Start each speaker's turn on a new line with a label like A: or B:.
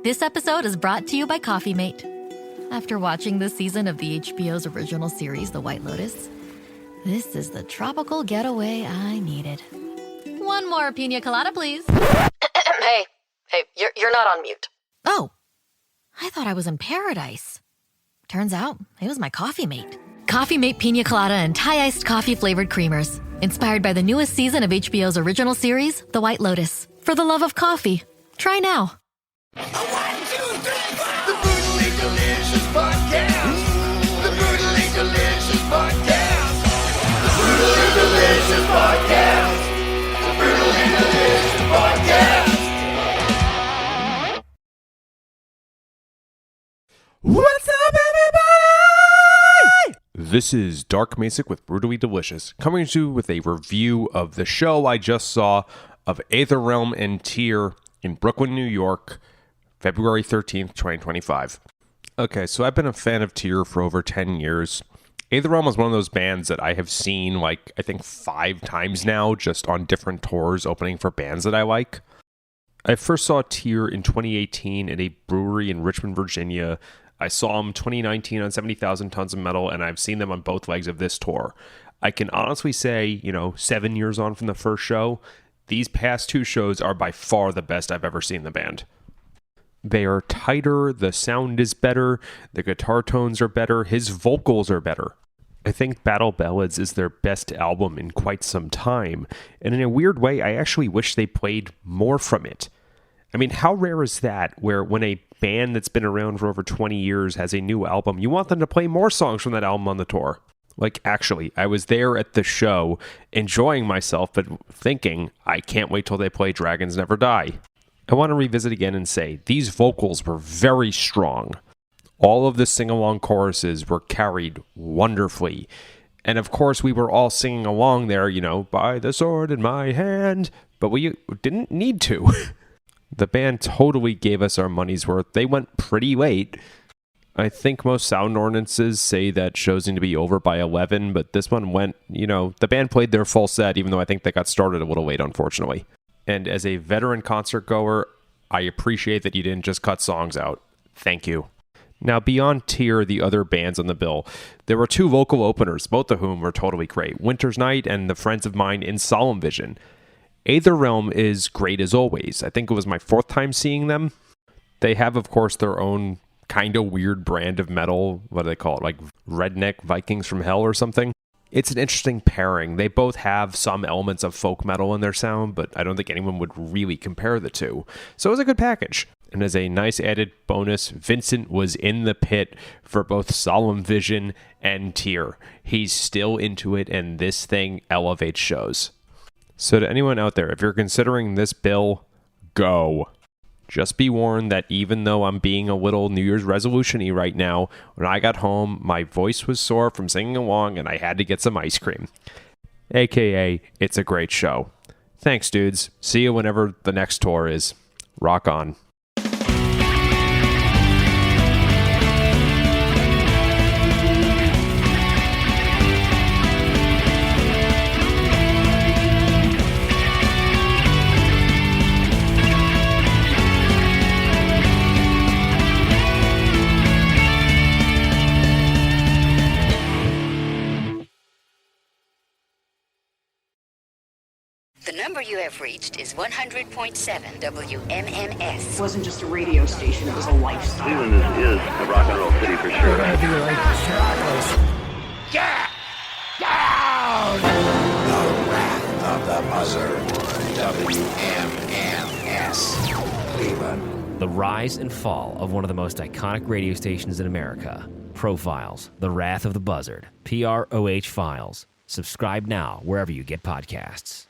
A: This episode is brought to you by Coffee Mate. After watching this season of the HBO's original series, The White Lotus, this is the tropical getaway I needed. One more pina colada, please.
B: Hey, you're not on mute.
A: Oh, I thought I was in paradise. Turns out it was my Coffee Mate. Coffee Mate pina colada and Thai-iced coffee-flavored creamers. Inspired by the newest season of HBO's original series, The White Lotus. For the love of coffee. Try now.
C: 1, 2, 3, 4. The Brutally Delicious Podcast. The Brutally Delicious Podcast. The Brutally Delicious Podcast. The Brutally Delicious Podcast.
D: What's up, everybody? This is Dark Macek with Brutally Delicious, coming to you with a review of the show I just saw of Æther Realm and Tear in Brooklyn, New York, February 13th, 2025. Okay, so I've been a fan of Tear for over 10 years. Æther Realm is one of those bands that I have seen, I think 5 times now, just on different tours opening for bands that I like. I first saw Tear in 2018 at a brewery in Richmond, Virginia. I saw them 2019 on 70,000 Tons of Metal, and I've seen them on both legs of this tour. I can honestly say, 7 years on from the first show, these past 2 shows are by far the best I've ever seen the band. They are tighter, the sound is better, the guitar tones are better, his vocals are better. I think Battle Ballads is their best album in quite some time, and in a weird way, I actually wish they played more from it. I mean, how rare is that, where when a band that's been around for over 20 years has a new album, you want them to play more songs from that album on the tour? Actually, I was there at the show, enjoying myself, but thinking, I can't wait till they play Dragons Never Die. I want to revisit again and say, these vocals were very strong. All of the sing-along choruses were carried wonderfully. And of course, we were all singing along there, by the sword in my hand, but we didn't need to. The band totally gave us our money's worth. They went pretty late. I think most sound ordinances say that shows need to be over by 11, but this one went, the band played their full set, even though I think they got started a little late, unfortunately. And as a veteran concert goer, I appreciate that you didn't just cut songs out. Thank you. Now, beyond Tear, the other bands on the bill, there were 2 vocal openers, both of whom were totally great. Winter's Night and the Friends of Mine in Solemn Vision. Æther Realm is great as always. I think it was my 4th time seeing them. They have, of course, their own kind of weird brand of metal. What do they call it? Redneck Vikings from Hell or something? It's an interesting pairing. They both have some elements of folk metal in their sound, but I don't think anyone would really compare the two. So it was a good package. And as a nice added bonus, Vincent was in the pit for both Solemn Vision and Tear. He's still into it, and this thing elevates shows. So to anyone out there, if you're considering this bill, go. Just be warned that even though I'm being a little New Year's resolution-y right now, when I got home, my voice was sore from singing along and I had to get some ice cream. AKA, it's a great show. Thanks, dudes. See you whenever the next tour is. Rock on.
E: The number you have reached is 100.7 WMMS.
F: It wasn't just a radio station, it was a lifestyle.
G: Cleveland is a rock and roll city for sure.
C: Get down! The Wrath of the Buzzard. WMMS. Cleveland.
H: The rise and fall of one of the most iconic radio stations in America. Profiles, The Wrath of the Buzzard, PROH Files. Subscribe now wherever you get podcasts.